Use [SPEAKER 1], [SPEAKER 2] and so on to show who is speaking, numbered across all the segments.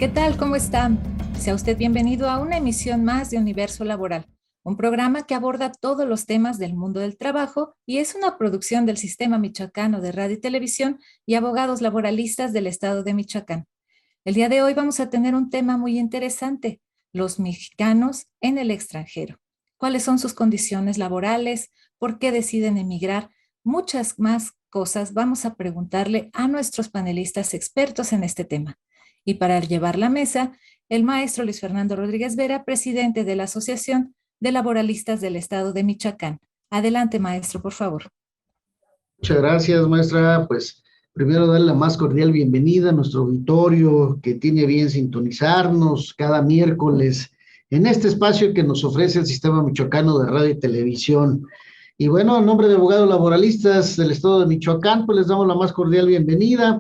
[SPEAKER 1] ¿Qué tal? ¿Cómo está? Sea usted bienvenido a una emisión más de Universo Laboral, un programa que aborda todos los temas del mundo del trabajo y es una producción del Sistema Michoacano de Radio y Televisión y abogados laboralistas del estado de Michoacán. El día de hoy vamos a tener un tema muy interesante, los mexicanos en el extranjero. ¿Cuáles son sus condiciones laborales? ¿Por qué deciden emigrar? Muchas más cosas vamos a preguntarle a nuestros panelistas expertos en este tema. Y para llevar la mesa, el maestro Luis Fernando Rodríguez Vera, presidente de la Asociación de Laboralistas del Estado de Michoacán. Adelante, maestro, por favor.
[SPEAKER 2] Muchas gracias, maestra. Pues primero darle la más cordial bienvenida a nuestro auditorio que tiene bien sintonizarnos cada miércoles en este espacio que nos ofrece el Sistema Michoacano de Radio y Televisión. Y bueno, en nombre de abogados laboralistas del Estado de Michoacán, pues les damos la más cordial bienvenida.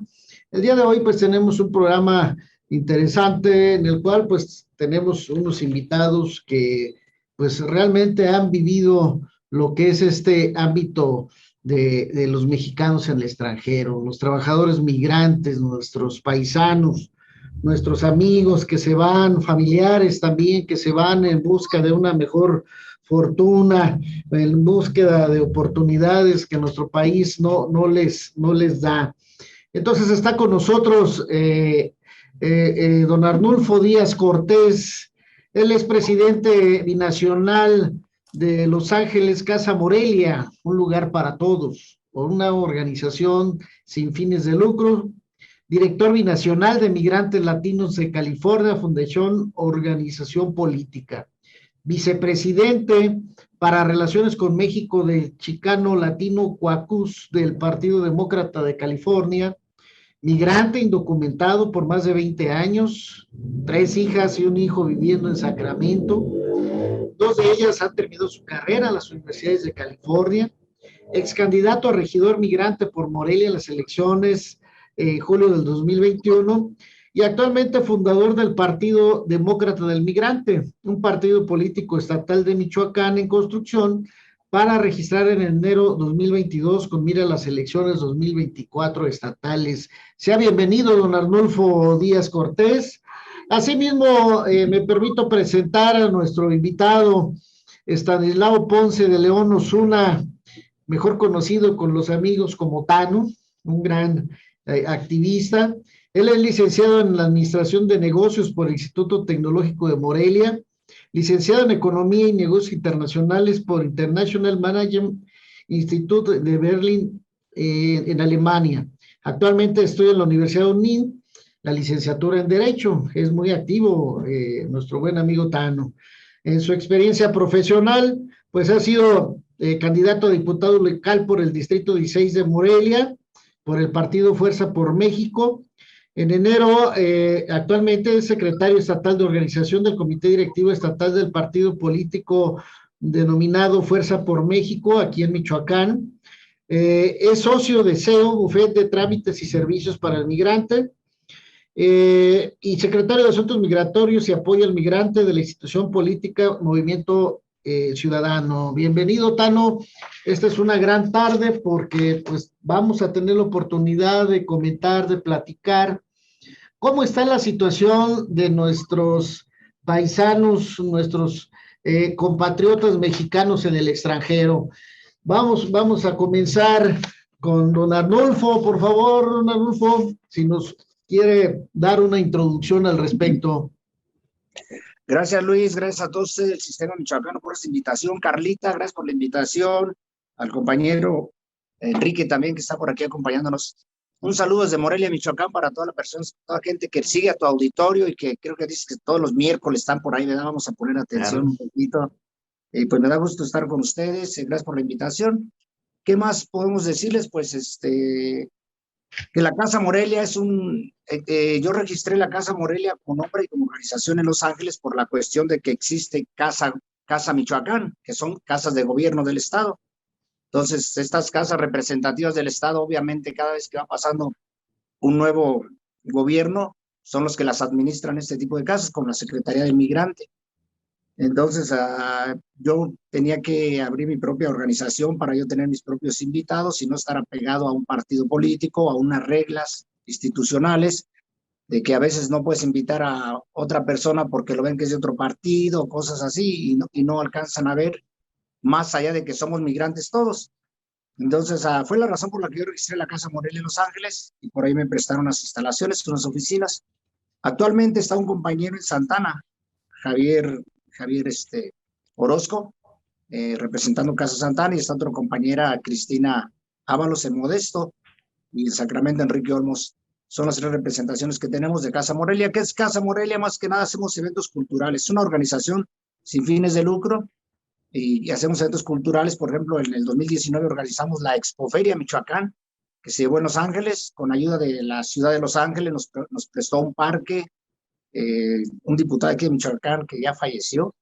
[SPEAKER 2] El día de hoy pues tenemos un programa interesante en el cual pues tenemos unos invitados que pues realmente han vivido lo que es este ámbito de los mexicanos en el extranjero, los trabajadores migrantes, nuestros paisanos, nuestros amigos que se van, familiares también que se van en busca de una mejor fortuna, en búsqueda de oportunidades que nuestro país no les da. Entonces está con nosotros don Arnulfo Díaz Cortés. Él es presidente binacional de Los Ángeles Casa Morelia, un lugar para todos, por una organización sin fines de lucro, director binacional de Migrantes Latinos de California, Fundación Organización Política, vicepresidente para Relaciones con México de Chicano Latino Caucus del Partido Demócrata de California, migrante indocumentado por más de 20 años, 3 hijas y un hijo viviendo en Sacramento. 2 de ellas han terminado su carrera en las universidades de California. Ex candidato a regidor migrante por Morelia en las elecciones julio del 2021 y actualmente fundador del Partido Demócrata del Migrante, un partido político estatal de Michoacán en construcción para registrar en enero 2022 con mira a las elecciones 2024 estatales. Sea bienvenido, don Arnulfo Díaz Cortés. Asimismo, me permito presentar a nuestro invitado, Estanislao Ponce de León Osuna, mejor conocido con los amigos como Tano, un gran activista. Él es licenciado en la Administración de Negocios por el Instituto Tecnológico de Morelia, licenciado en Economía y Negocios Internacionales por International Management Institute de Berlín, en Alemania. Actualmente estudia en la Universidad UNIN, la licenciatura en Derecho. Es muy activo nuestro buen amigo Tano. En su experiencia profesional, pues ha sido candidato a diputado local por el Distrito 16 de Morelia, por el Partido Fuerza por México. En enero, actualmente es secretario estatal de organización del Comité Directivo Estatal del partido político denominado Fuerza por México, aquí en Michoacán. Es socio de CEO, Buffet de Trámites y Servicios para el Migrante, y secretario de Asuntos Migratorios y Apoyo al Migrante de la institución política Movimiento Ciudadano. Bienvenido, Tano. Esta es una gran tarde porque pues vamos a tener la oportunidad de comentar, de platicar cómo está la situación de nuestros paisanos, nuestros compatriotas mexicanos en el extranjero. Vamos a comenzar con don Arnulfo, por favor, don Arnulfo, si nos quiere dar una introducción al respecto.
[SPEAKER 3] Gracias, Luis. Gracias a todos ustedes del Sistema Michoacano por esta invitación. Carlita, gracias por la invitación. Al compañero Enrique también, que está por aquí acompañándonos. Un saludo desde Morelia, Michoacán, para toda la persona, toda la gente que sigue a tu auditorio y que creo que dices que todos los miércoles están por ahí, ¿verdad? Vamos a poner atención un poquito. Pues me da gusto estar con ustedes. Gracias por la invitación. ¿Qué más podemos decirles? Pues que la Casa Morelia es yo registré la Casa Morelia como nombre y como organización en Los Ángeles por la cuestión de que existe Casa Michoacán, que son casas de gobierno del Estado. Entonces, estas casas representativas del Estado, obviamente, cada vez que va pasando un nuevo gobierno, son los que las administran este tipo de casas, con la Secretaría del Migrante. Entonces, yo tenía que abrir mi propia organización para yo tener mis propios invitados y no estar apegado a un partido político, a unas reglas institucionales. de que a veces no puedes invitar a otra persona porque lo ven que es de otro partido, cosas así, y no alcanzan a ver más allá de que somos migrantes todos. Entonces, fue la razón por la que yo registré la Casa Morelia en Los Ángeles y por ahí me prestaron las instalaciones, unas oficinas. Actualmente está un compañero en Santana, Javier Orozco, representando Casa Santana, y está otra compañera, Cristina Ábalos, en Modesto, y en Sacramento, Enrique Olmos. Son las 3 representaciones que tenemos de Casa Morelia. ¿Qué es Casa Morelia? Más que nada hacemos eventos culturales. Es una organización sin fines de lucro y hacemos eventos culturales. Por ejemplo, en el 2019 organizamos la Expoferia Michoacán, que se llevó en Los Ángeles, con ayuda de la ciudad de Los Ángeles. Nos prestó un parque, un diputado aquí de Michoacán que ya falleció.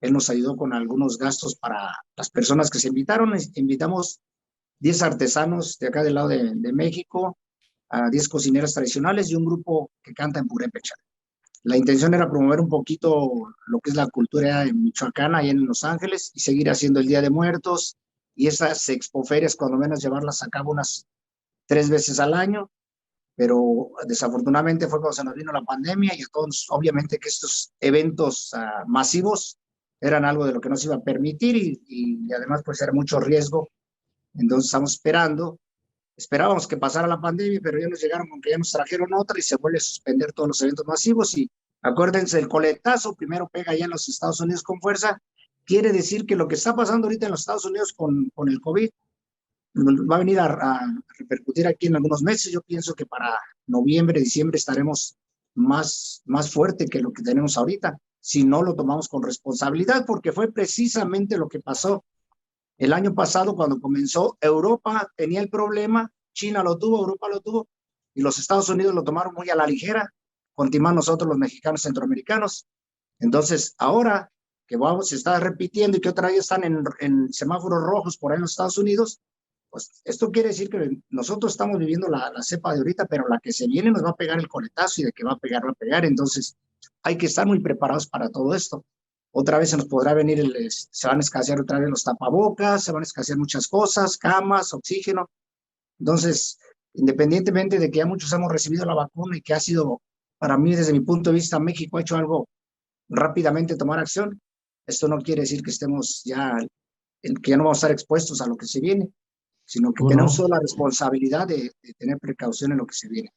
[SPEAKER 3] Él nos ayudó con algunos gastos para las personas que se invitaron. Invitamos 10 artesanos de acá del lado de México, a 10 cocineras tradicionales y un grupo que canta en purépecha. La intención era promover un poquito lo que es la cultura michoacana ahí en Los Ángeles y seguir haciendo el Día de Muertos y esas expoferias, cuando menos llevarlas a cabo unas 3 veces al año, pero desafortunadamente fue cuando se nos vino la pandemia y a todos, obviamente que estos eventos masivos eran algo de lo que no se iba a permitir y además pues era mucho riesgo. Entonces estamos esperábamos que pasara la pandemia, pero ya nos llegaron con que ya nos trajeron otra y se vuelve a suspender todos los eventos masivos. Y acuérdense, el coletazo primero pega allá en los Estados Unidos con fuerza. Quiere decir que lo que está pasando ahorita en los Estados Unidos con el COVID va a venir a repercutir aquí en algunos meses. Yo pienso que para noviembre, diciembre estaremos más fuerte que lo que tenemos ahorita, si no lo tomamos con responsabilidad, porque fue precisamente lo que pasó el año pasado cuando comenzó. Europa tenía el problema, China lo tuvo, Europa lo tuvo, y los Estados Unidos lo tomaron muy a la ligera, continuamos nosotros los mexicanos centroamericanos. Entonces, ahora que se está repitiendo y que otra vez están en semáforos rojos por ahí en los Estados Unidos, pues esto quiere decir que nosotros estamos viviendo la cepa de ahorita, pero la que se viene nos va a pegar el coletazo y de que va a pegar. Entonces, hay que estar muy preparados para todo esto. Otra vez se nos podrá venir, se van a escasear otra vez los tapabocas, se van a escasear muchas cosas, camas, oxígeno. Entonces, independientemente de que ya muchos hemos recibido la vacuna y que ha sido, para mí, desde mi punto de vista, México ha hecho algo rápidamente tomar acción, esto no quiere decir que estemos que ya no vamos a estar expuestos a lo que se viene, sino que tenemos toda la responsabilidad de tener precaución en lo que se viene.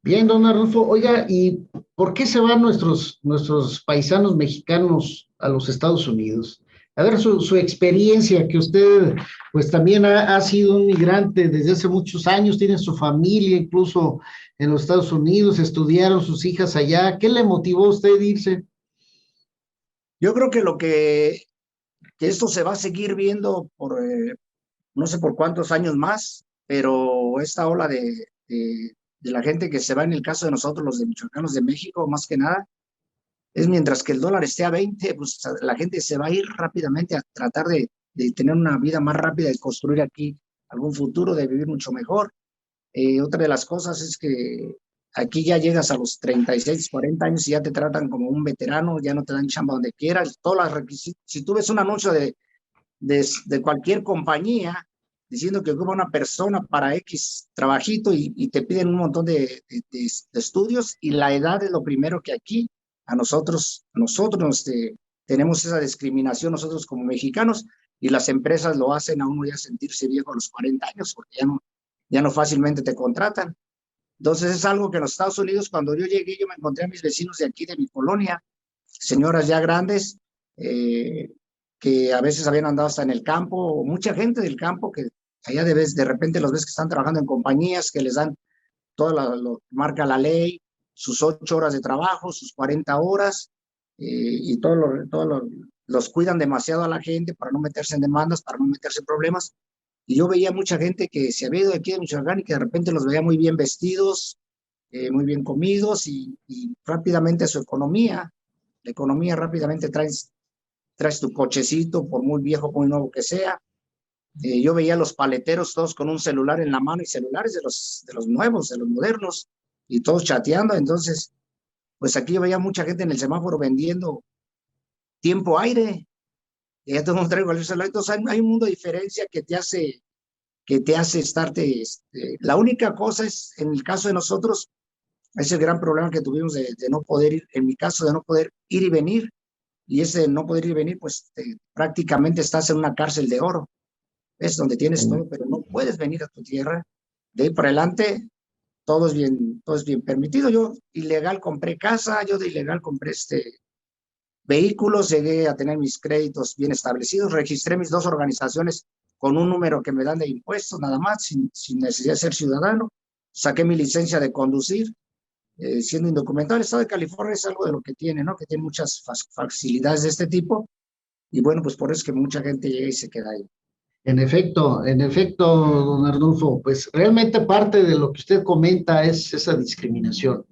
[SPEAKER 2] Bien, don Arnulfo, oiga, ¿y por qué se van nuestros paisanos mexicanos a los Estados Unidos? A ver, su experiencia, que usted pues también ha sido un migrante desde hace muchos años, tiene su familia incluso en los Estados Unidos, estudiaron sus hijas allá. ¿Qué le motivó a usted a irse?
[SPEAKER 3] Yo creo que esto se va a seguir viendo por no sé por cuántos años más, pero esta ola de la gente que se va, en el caso de nosotros, los de michoacanos de México, más que nada, es mientras que el dólar esté a 20, pues la gente se va a ir rápidamente a tratar de tener una vida más rápida, de construir aquí algún futuro, de vivir mucho mejor. Otra de las cosas es que aquí ya llegas a los 36, 40 años y ya te tratan como un veterano, ya no te dan chamba donde quieras. Todas las requisitos. Si tú ves un anuncio de cualquier compañía diciendo que ocupa una persona para X trabajito y te piden un montón de estudios, y la edad es lo primero que aquí a nosotros tenemos esa discriminación nosotros como mexicanos, y las empresas lo hacen a uno ya sentirse viejo a los 40 años porque ya no fácilmente te contratan. Entonces es algo que en los Estados Unidos, cuando yo llegué, yo me encontré a mis vecinos de aquí, de mi colonia, señoras ya grandes, que a veces habían andado hasta en el campo, mucha gente del campo que allá de repente los ves que están trabajando en compañías que les dan lo marca la ley, sus 8 horas de trabajo, sus 40 horas, y los cuidan demasiado a la gente para no meterse en demandas, para no meterse en problemas. Y yo veía mucha gente que se había ido de aquí de Michoacán y que de repente los veía muy bien vestidos, muy bien comidos, y rápidamente la economía rápidamente traes tu cochecito, por muy viejo, muy nuevo que sea. Yo veía a los paleteros todos con un celular en la mano, y celulares de los nuevos, de los modernos, y todos chateando. Entonces, pues aquí yo veía mucha gente en el semáforo vendiendo tiempo aire, y ya todo el mundo trae cualquier celular. Entonces hay un mundo de diferencia que te hace estarte. La única cosa es, en el caso de nosotros, Es el gran problema que tuvimos de no poder ir, en mi caso, de no poder ir y venir. Y ese no poder ir y venir, pues prácticamente estás en una cárcel de oro. Es donde tienes todo, pero no puedes venir a tu tierra. De ahí para adelante, todo es bien permitido. Yo ilegal compré casa, yo de ilegal compré vehículos, llegué a tener mis créditos bien establecidos, registré mis 2 organizaciones con un número que me dan de impuestos, nada más, sin necesidad de ser ciudadano. Saqué mi licencia de conducir, siendo indocumentado. El estado de California es algo de lo que tiene, ¿no? Que tiene muchas facilidades de este tipo. Y bueno, pues por eso es que mucha gente llega y se queda ahí.
[SPEAKER 2] En efecto, don Arnulfo, pues realmente parte de lo que usted comenta es esa discriminación.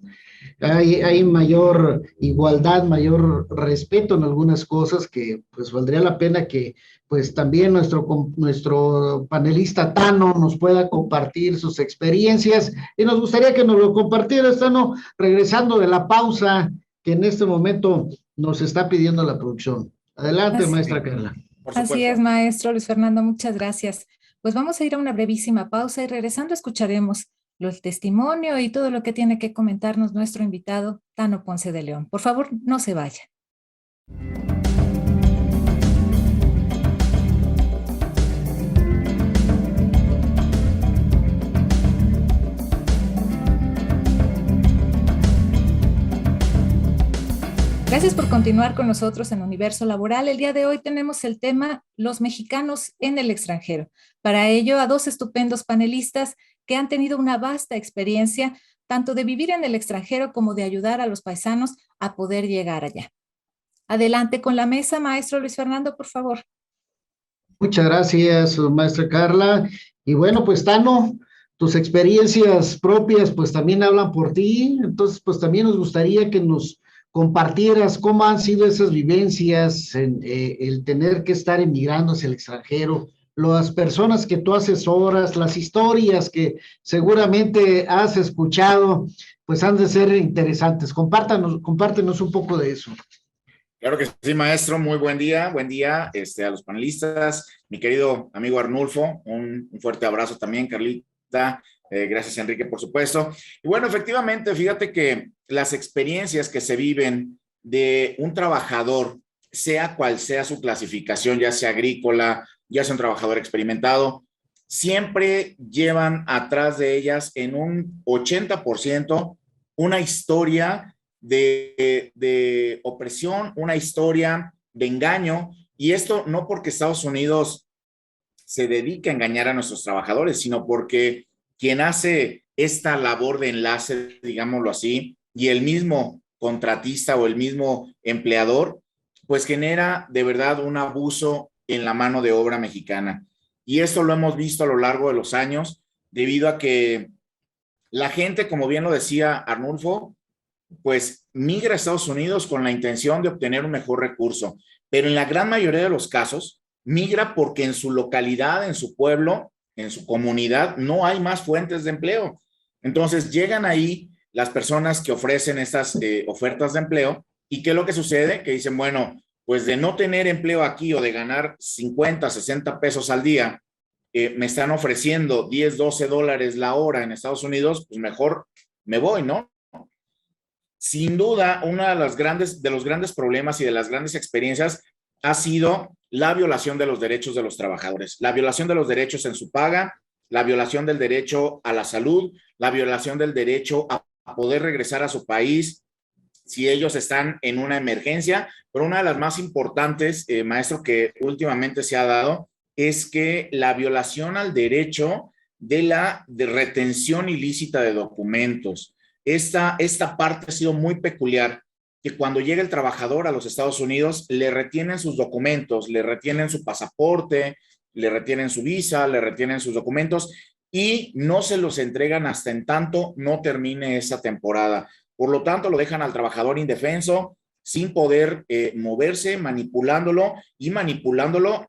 [SPEAKER 2] Hay mayor igualdad, mayor respeto en algunas cosas que pues valdría la pena que pues también nuestro panelista Tano nos pueda compartir sus experiencias y nos gustaría que nos lo compartiera, Tano, regresando de la pausa que en este momento nos está pidiendo la producción. Adelante, maestra Carla.
[SPEAKER 1] Así es, maestro Luis Fernando, muchas gracias. Pues vamos a ir a una brevísima pausa y regresando escucharemos el testimonio y todo lo que tiene que comentarnos nuestro invitado, Tano Ponce de León. Por favor, no se vaya. Gracias por continuar con nosotros en Universo Laboral. El día de hoy tenemos el tema Los mexicanos en el extranjero. Para ello, a 2 estupendos panelistas que han tenido una vasta experiencia, tanto de vivir en el extranjero como de ayudar a los paisanos a poder llegar allá. Adelante con la mesa, maestro Luis Fernando, por favor.
[SPEAKER 2] Muchas gracias, maestra Carla. Y bueno, pues Tano, tus experiencias propias pues también hablan por ti, entonces pues también nos gustaría que nos compartieras cómo han sido esas vivencias, el tener que estar emigrando hacia el extranjero, las personas que tú asesoras, las historias que seguramente has escuchado, pues han de ser interesantes. Compártenos un poco de eso.
[SPEAKER 4] Claro que sí, maestro. Muy buen día a los panelistas, mi querido amigo Arnulfo, un fuerte abrazo también, Carlita. Gracias, Enrique, por supuesto. Y bueno, efectivamente, fíjate que las experiencias que se viven de un trabajador, sea cual sea su clasificación, ya sea agrícola, ya sea un trabajador experimentado, siempre llevan atrás de ellas en un 80% una historia de opresión, una historia de engaño, y esto no porque Estados Unidos se dedique a engañar a nuestros trabajadores, sino porque quien hace esta labor de enlace, digámoslo así, y el mismo contratista o el mismo empleador, pues genera de verdad un abuso en la mano de obra mexicana. Y esto lo hemos visto a lo largo de los años, debido a que la gente, como bien lo decía Arnulfo, pues migra a Estados Unidos con la intención de obtener un mejor recurso, pero en la gran mayoría de los casos migra porque en su localidad, en su pueblo, en su comunidad no hay más fuentes de empleo. Entonces llegan ahí las personas que ofrecen estas ofertas de empleo, y ¿qué es lo que sucede? Que dicen, bueno, pues de no tener empleo aquí o de ganar 50, 60 pesos al día, me están ofreciendo 10, 12 dólares la hora en Estados Unidos, pues mejor me voy, ¿no? Sin duda, uno de los grandes problemas y de las grandes experiencias ha sido la violación de los derechos de los trabajadores, la violación de los derechos en su paga, la violación del derecho a la salud, la violación del derecho a poder regresar a su país si ellos están en una emergencia. Pero una de las más importantes, maestro, que últimamente se ha dado, es que la violación al derecho de retención ilícita de documentos. Esta parte ha sido muy peculiar, que cuando llega el trabajador a los Estados Unidos, le retienen sus documentos, le retienen su pasaporte, le retienen su visa, le retienen sus documentos y no se los entregan hasta en tanto no termine esa temporada. Por lo tanto, lo dejan al trabajador indefenso, sin poder moverse, manipulándolo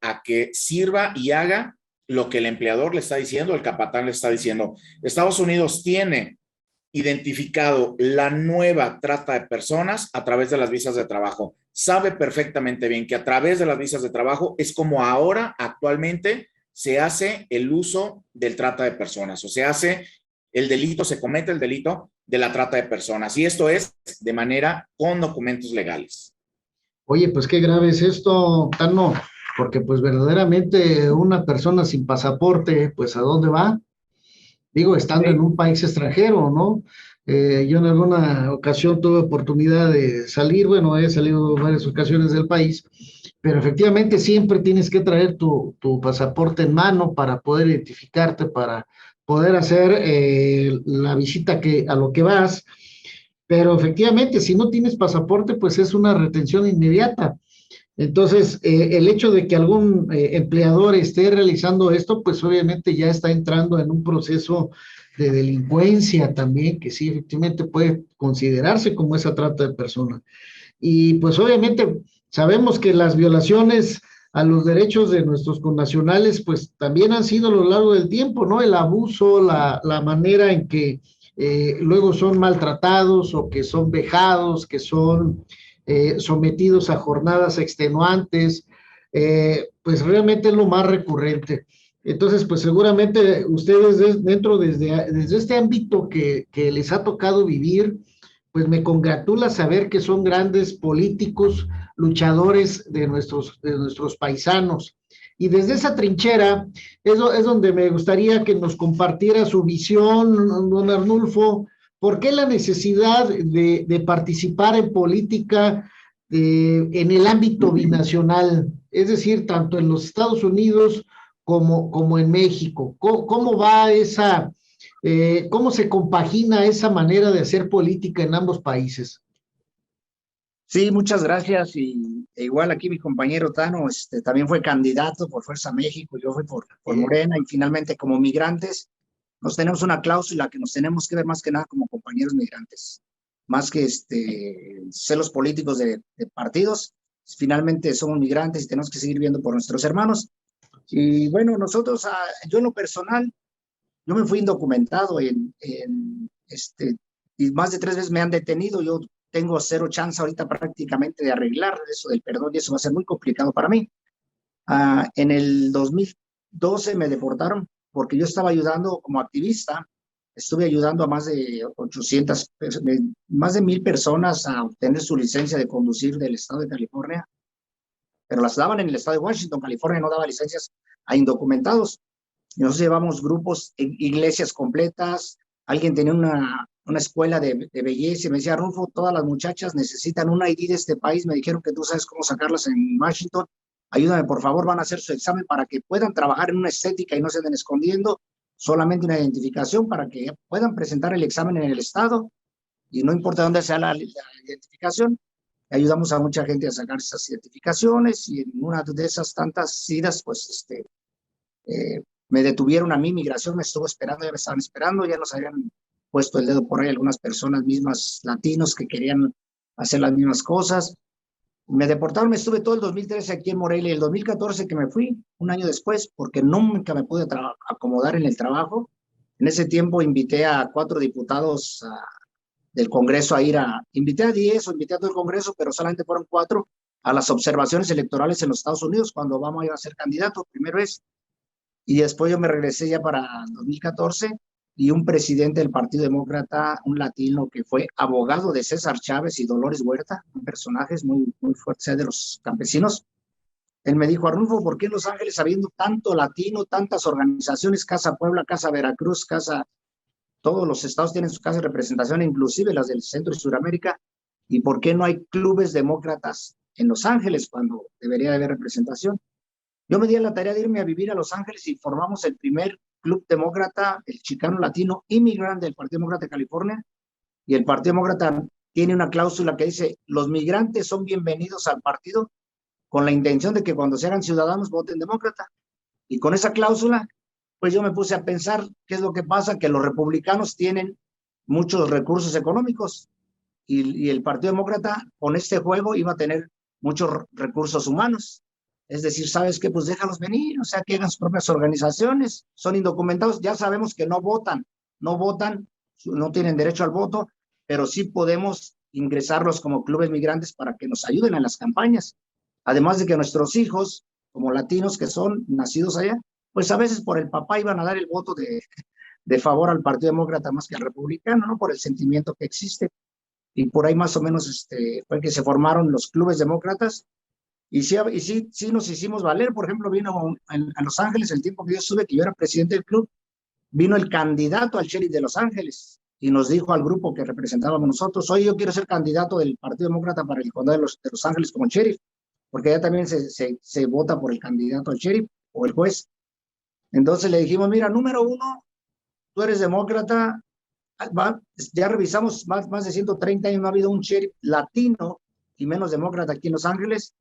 [SPEAKER 4] a que sirva y haga lo que el empleador le está diciendo, el capatán le está diciendo. Estados Unidos tiene identificado la nueva trata de personas a través de las visas de trabajo. Sabe perfectamente bien que a través de las visas de trabajo es como ahora, actualmente, se hace el uso del trata de personas, o se hace el delito, se comete el delito de la trata de personas. Y esto es de manera con documentos legales.
[SPEAKER 2] Oye, pues qué grave es esto, Tano, porque pues verdaderamente una persona sin pasaporte, pues ¿a dónde va? Digo, estando en un país extranjero, ¿no? Yo en alguna ocasión tuve oportunidad de salir, bueno, he salido en varias ocasiones del país, pero efectivamente siempre tienes que traer tu pasaporte en mano para poder identificarte, para poder hacer la visita a lo que vas, pero efectivamente si no tienes pasaporte, pues es una retención inmediata. Entonces, el hecho de que algún empleador esté realizando esto, pues obviamente ya está entrando en un proceso de delincuencia también, que sí, efectivamente puede considerarse como esa trata de personas. Y pues obviamente sabemos que las violaciones a los derechos de nuestros connacionales, pues también han sido a lo largo del tiempo, ¿no? El abuso, la manera en que luego son maltratados o que son vejados, que son sometidos a jornadas extenuantes, pues realmente es lo más recurrente. Entonces, pues seguramente ustedes dentro desde este ámbito que les ha tocado vivir, pues me congratula saber que son grandes políticos, luchadores de nuestros paisanos. Y desde esa trinchera es donde me gustaría que nos compartiera su visión, don Arnulfo. ¿Por qué la necesidad de participar en política en el ámbito binacional? Es decir, tanto en los Estados Unidos como en México. ¿Cómo va cómo se compagina esa manera de hacer política en ambos países?
[SPEAKER 3] Sí, muchas gracias. Igual aquí mi compañero Tano también fue candidato por Fuerza México, yo fui por Morena, y finalmente como migrantes nos tenemos una cláusula que nos tenemos que ver más que nada como compañeros migrantes, más que celos políticos de partidos. Finalmente somos migrantes y tenemos que seguir viendo por nuestros hermanos. Y bueno, nosotros, yo en lo personal, yo me fui indocumentado y más de 3 veces me han detenido. Yo tengo cero chance ahorita prácticamente de arreglar eso del perdón y eso va a ser muy complicado para mí. En el 2012 me deportaron porque yo estaba ayudando como activista. Estuve ayudando a más de 800, más de 1000 personas a obtener su licencia de conducir del estado de California, pero las daban en el estado de Washington. California no daba licencias a indocumentados. Y nosotros llevamos grupos, iglesias completas. Alguien tenía una escuela de belleza y me decía, Rulfo, todas las muchachas necesitan un ID de este país. Me dijeron que tú sabes cómo sacarlas en Washington. Ayúdame, por favor, van a hacer su examen para que puedan trabajar en una estética y no se anden escondiendo. Solamente una identificación para que puedan presentar el examen en el estado y no importa dónde sea la identificación. Ayudamos a mucha gente a sacar esas identificaciones y en una de esas tantas idas, pues, me detuvieron a mí, migración me estuvo esperando, ya me estaban esperando, ya nos habían puesto el dedo por ahí algunas personas mismas latinos que querían hacer las mismas cosas. Me deportaron, me estuve todo el 2013 aquí en Morelia y el 2014 que me fui, un año después, porque nunca me pude acomodar en el trabajo. En ese tiempo invité a 4 diputados del Congreso invité a 10 o invité a todo el Congreso, pero solamente fueron 4 a las observaciones electorales en los Estados Unidos cuando vamos a ir a ser candidato, primero es. Y después yo me regresé ya para 2014 y un presidente del Partido Demócrata, un latino que fue abogado de César Chávez y Dolores Huerta, personajes muy, muy fuertes de los campesinos. Él me dijo, Arnulfo, ¿por qué en Los Ángeles, habiendo tanto latino, tantas organizaciones, Casa Puebla, Casa Veracruz, todos los estados tienen su casa de representación, inclusive las del Centro y Suramérica, y por qué no hay clubes demócratas en Los Ángeles cuando debería haber representación? Yo me di a la tarea de irme a vivir a Los Ángeles y formamos el primer club demócrata, el Chicano Latino Immigrant del Partido Demócrata de California, y el Partido Demócrata tiene una cláusula que dice, los migrantes son bienvenidos al partido con la intención de que cuando se hagan ciudadanos voten demócrata. Y con esa cláusula, pues yo me puse a pensar qué es lo que pasa, que los republicanos tienen muchos recursos económicos y el Partido Demócrata con este juego iba a tener muchos recursos humanos. Es decir, ¿sabes qué? Pues déjalos venir, o sea, que hagan sus propias organizaciones, son indocumentados, ya sabemos que no votan, no tienen derecho al voto, pero sí podemos ingresarlos como clubes migrantes para que nos ayuden en las campañas. Además de que nuestros hijos, como latinos que son nacidos allá, pues a veces por el papá iban a dar el voto de de favor al Partido Demócrata más que al Republicano, ¿no? Por el sentimiento que existe. Y por ahí más o menos fue que se formaron los clubes demócratas. Y sí nos hicimos valer. Por ejemplo, vino a Los Ángeles, el tiempo que yo estuve, que yo era presidente del club, vino el candidato al sheriff de Los Ángeles y nos dijo al grupo que representábamos nosotros: oye, yo quiero ser candidato del Partido Demócrata para el condado de Los Ángeles como sheriff, porque allá también se vota por el candidato al sheriff o el juez. Entonces le dijimos: mira, número uno, tú eres demócrata, ya revisamos más de 130 años, no ha habido un sheriff latino y menos demócrata aquí en Los Ángeles.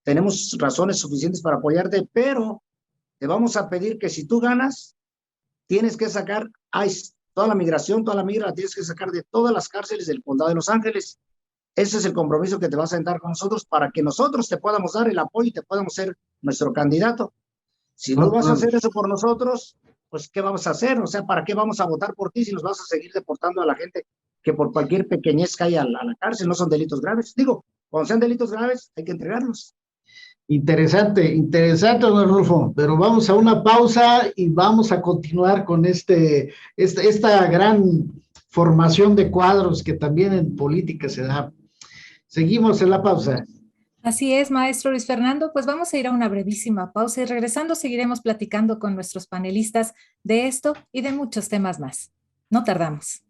[SPEAKER 3] Tenemos razones suficientes para apoyarte, pero te vamos a pedir que si tú ganas, tienes que sacar ICE, toda la migración, toda la migra, la tienes que sacar de todas las cárceles del condado de Los Ángeles. Ese es el compromiso que te vas a sentar con nosotros para que nosotros te podamos dar el apoyo y te podamos ser nuestro candidato. Si no vas a hacer eso por nosotros, pues ¿qué vamos a hacer? O sea, ¿para qué vamos a votar por ti si nos vas a seguir deportando a la gente que por cualquier pequeñez cae a la cárcel? No son delitos graves. Digo, cuando sean delitos graves, hay que entregarlos.
[SPEAKER 2] Interesante, don Arnulfo, pero vamos a una pausa y vamos a continuar con esta gran formación de cuadros que también en política se da. Seguimos en la pausa.
[SPEAKER 1] Así es, maestro Luis Fernando, pues vamos a ir a una brevísima pausa y regresando seguiremos platicando con nuestros panelistas de esto y de muchos temas más. No tardamos.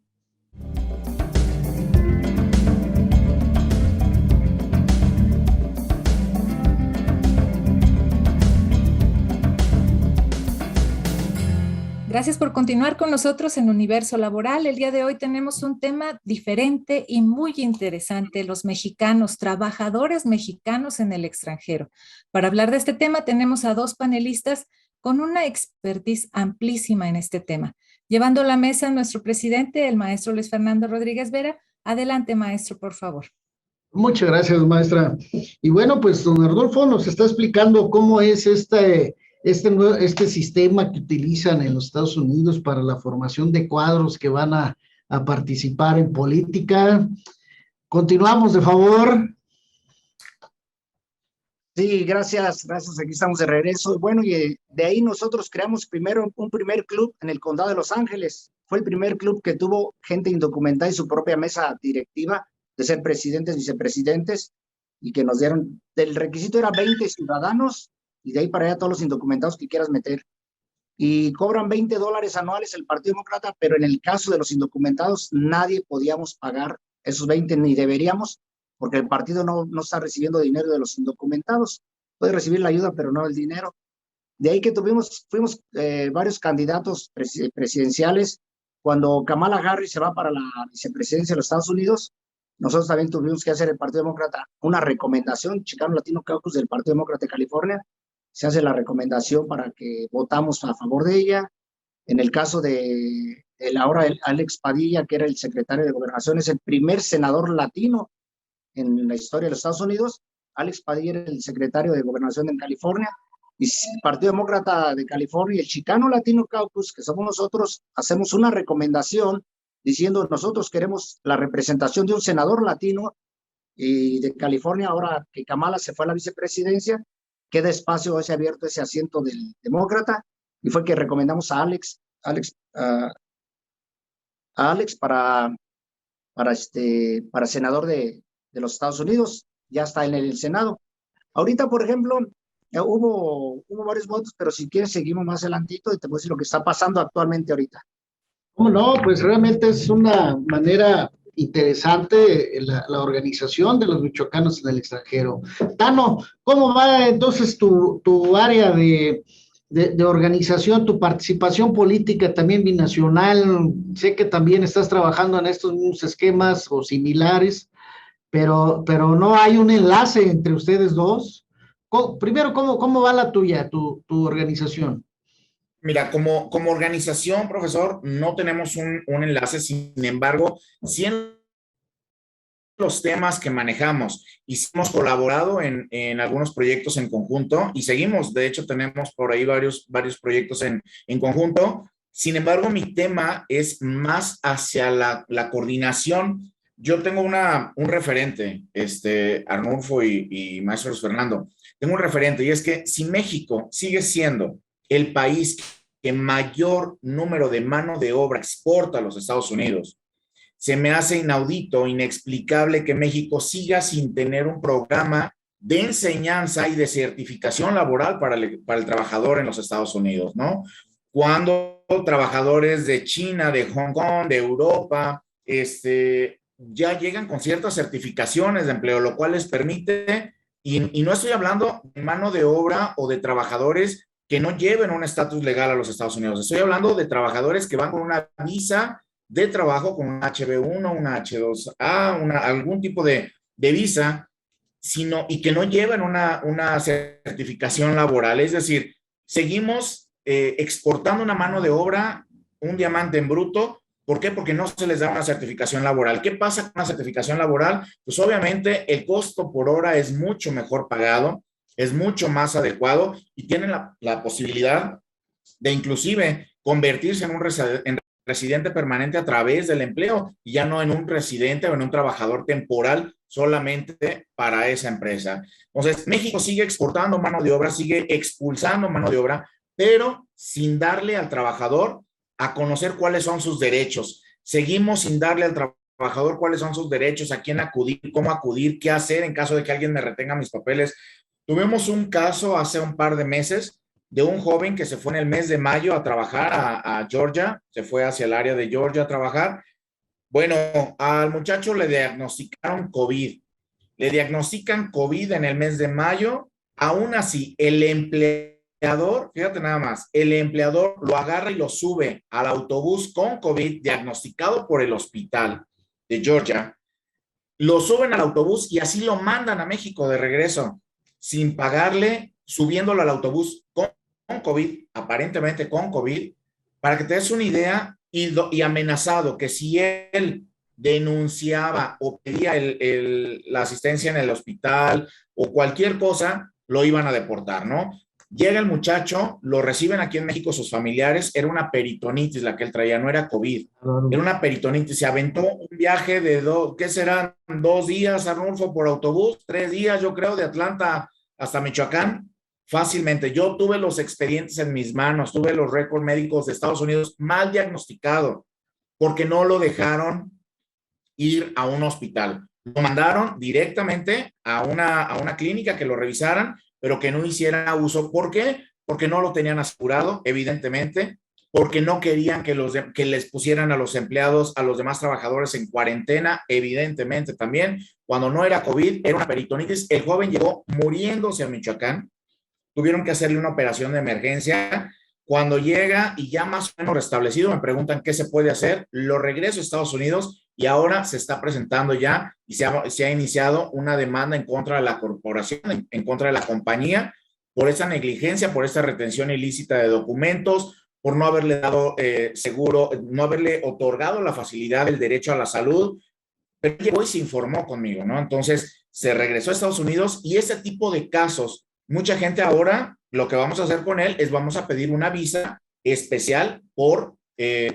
[SPEAKER 1] Gracias por continuar con nosotros en Universo Laboral. El día de hoy tenemos un tema diferente y muy interesante: los mexicanos, trabajadores mexicanos en el extranjero. Para hablar de este tema tenemos a dos panelistas con una expertise amplísima en este tema. Llevando la mesa nuestro presidente, el maestro Luis Fernando Rodríguez Vera. Adelante, maestro, por favor.
[SPEAKER 2] Muchas gracias, maestra. Y bueno, pues don Arnulfo nos está explicando cómo es este sistema que utilizan en los Estados Unidos para la formación de cuadros que van a participar en política. Continuamos, de favor.
[SPEAKER 3] Sí, gracias. Aquí estamos de regreso. Bueno, y de ahí nosotros creamos primero un primer club en el condado de Los Ángeles. Fue el primer club que tuvo gente indocumentada y su propia mesa directiva de ser presidentes, vicepresidentes, y que nos dieron, el requisito era 20 ciudadanos, y de ahí para allá todos los indocumentados que quieras meter. Y cobran $20 anuales el Partido Demócrata, pero en el caso de los indocumentados, nadie podíamos pagar esos 20, ni deberíamos, porque el partido no está recibiendo dinero de los indocumentados. Puede recibir la ayuda, pero no el dinero. De ahí que fuimos varios candidatos presidenciales. Cuando Kamala Harris se va para la vicepresidencia de los Estados Unidos, nosotros también tuvimos que hacer el Partido Demócrata una recomendación, Chicano Latino Caucus del Partido Demócrata de California. Se hace la recomendación para que votamos a favor de ella. En el caso de ahora Alex Padilla, que era el secretario de Gobernación, es el primer senador latino en la historia de los Estados Unidos. Alex Padilla era el secretario de Gobernación en California. Y el Partido Demócrata de California y el Chicano Latino Caucus, que somos nosotros, hacemos una recomendación diciendo: nosotros queremos la representación de un senador latino, y de California, ahora que Kamala se fue a la vicepresidencia, queda espacio ese abierto, ese asiento del demócrata, y fue que recomendamos a Alex para senador de los Estados Unidos. Ya está en el Senado. Ahorita, por ejemplo, hubo varios votos, pero si quieres seguimos más adelantito y te voy a decir lo que está pasando actualmente ahorita.
[SPEAKER 2] ¿Cómo no? Pues realmente es una manera interesante la organización de los michoacanos en el extranjero. Tano, ¿cómo va entonces tu área de organización, tu participación política también binacional? Sé que también estás trabajando en estos mismos esquemas o similares, pero no hay un enlace entre ustedes dos. Primero, ¿cómo va la tuya, tu organización?
[SPEAKER 4] Mira, como organización, profesor, no tenemos un enlace. Sin embargo, sí en los temas que manejamos y sí hemos colaborado en algunos proyectos en conjunto y seguimos. De hecho, tenemos por ahí varios proyectos en conjunto. Sin embargo, mi tema es más hacia la coordinación. Yo tengo un referente, Arnulfo y maestro Luis Fernando. Tengo un referente, y es que si México sigue siendo el país que mayor número de mano de obra exporta a los Estados Unidos. Se me hace inaudito, inexplicable que México siga sin tener un programa de enseñanza y de certificación laboral para el trabajador en los Estados Unidos, ¿no? Cuando trabajadores de China, de Hong Kong, de Europa, ya llegan con ciertas certificaciones de empleo, lo cual les permite, y no estoy hablando de mano de obra o de trabajadores que no lleven un estatus legal a los Estados Unidos, estoy hablando de trabajadores que van con una visa de trabajo, con un HB1, una H2A, algún tipo de visa, y que no lleven una certificación laboral. Es decir, seguimos exportando una mano de obra, un diamante en bruto. ¿Por qué? Porque no se les da una certificación laboral. ¿Qué pasa con una certificación laboral? Pues obviamente el costo por hora es mucho mejor pagado, es mucho más adecuado y tienen la posibilidad de inclusive convertirse en un residente permanente a través del empleo y ya no en un residente o en un trabajador temporal solamente para esa empresa. Entonces, México sigue exportando mano de obra, sigue expulsando mano de obra, pero sin darle al trabajador a conocer cuáles son sus derechos. Seguimos sin darle al trabajador cuáles son sus derechos, a quién acudir, cómo acudir, qué hacer en caso de que alguien me retenga mis papeles. Tuvimos un caso hace un par de meses de un joven que se fue en el mes de mayo a trabajar a Georgia, se fue hacia el área de Georgia a trabajar. Bueno, al muchacho le diagnosticaron COVID. Le diagnostican COVID en el mes de mayo. Aún así, el empleador, fíjate nada más, el empleador lo agarra y lo sube al autobús con COVID diagnosticado por el hospital de Georgia. Lo suben al autobús y así lo mandan a México de regreso, sin pagarle, subiéndolo al autobús con COVID, aparentemente con COVID, para que te des una idea, y amenazado que si él denunciaba o pedía la asistencia en el hospital o cualquier cosa, lo iban a deportar, ¿no? Llega el muchacho, lo reciben aquí en México sus familiares, era una peritonitis la que él traía, no era COVID, era una peritonitis, se aventó un viaje de ¿qué serán? 2 días, Arnulfo, por autobús, 3 días, yo creo, de Atlanta hasta Michoacán, fácilmente. Yo tuve los expedientes en mis manos, tuve los récords médicos de Estados Unidos mal diagnosticado, porque no lo dejaron ir a un hospital. Lo mandaron directamente a una clínica que lo revisaran, pero que no hiciera uso. ¿Por qué? Porque no lo tenían asegurado, evidentemente, porque no querían que les pusieran a los empleados, a los demás trabajadores en cuarentena, evidentemente también. Cuando no era COVID, era una peritonitis. El joven llegó muriéndose a Michoacán. Tuvieron que hacerle una operación de emergencia. Cuando llega y ya más o menos restablecido, me preguntan qué se puede hacer. Lo regreso a Estados Unidos y ahora se está presentando ya y se ha iniciado una demanda en contra de la corporación, en contra de la compañía, por esa negligencia, por esta retención ilícita de documentos, por no haberle dado seguro, no haberle otorgado la facilidad del derecho a la salud. Pero llegó y se informó conmigo, ¿no? Entonces se regresó a Estados Unidos y ese tipo de casos, mucha gente ahora, lo que vamos a hacer con él es vamos a pedir una visa especial por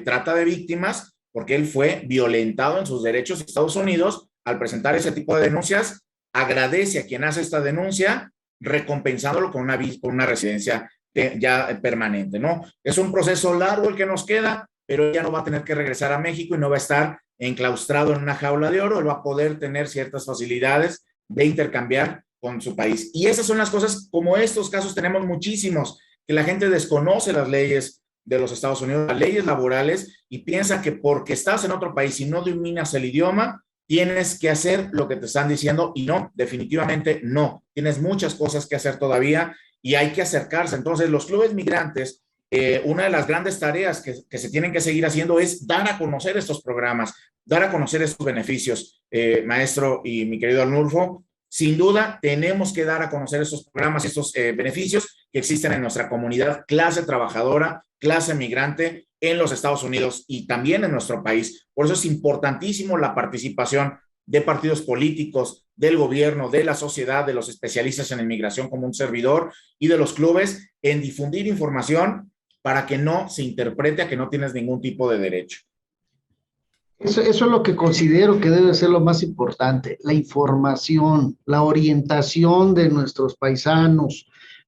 [SPEAKER 4] trata de víctimas, porque él fue violentado en sus derechos en Estados Unidos. Al presentar ese tipo de denuncias, agradece a quien hace esta denuncia, recompensándolo con una residencia ya permanente, ¿no? Es un proceso largo el que nos queda, pero ya no va a tener que regresar a México y no va a estar enclaustrado en una jaula de oro. Él va a poder tener ciertas facilidades de intercambiar con su país. Y esas son las cosas, como estos casos tenemos muchísimos, que la gente desconoce las leyes de los Estados Unidos, las leyes laborales, y piensa que porque estás en otro país y no dominas el idioma, tienes que hacer lo que te están diciendo, y no, definitivamente no. Tienes muchas cosas que hacer todavía y hay que acercarse. Entonces, los clubes migrantes, una de las grandes tareas que se tienen que seguir haciendo es dar a conocer estos programas, dar a conocer estos beneficios, maestro y mi querido Arnulfo. Sin duda, tenemos que dar a conocer estos programas, estos beneficios que existen en nuestra comunidad, clase trabajadora, clase migrante en los Estados Unidos y también en nuestro país. Por eso es importantísimo la participación de partidos políticos, del gobierno, de la sociedad, de los especialistas en inmigración como un servidor y de los clubes en difundir información para que no se interprete a que no tienes ningún tipo de derecho.
[SPEAKER 2] Eso es lo que considero que debe ser lo más importante, la información, la orientación de nuestros paisanos,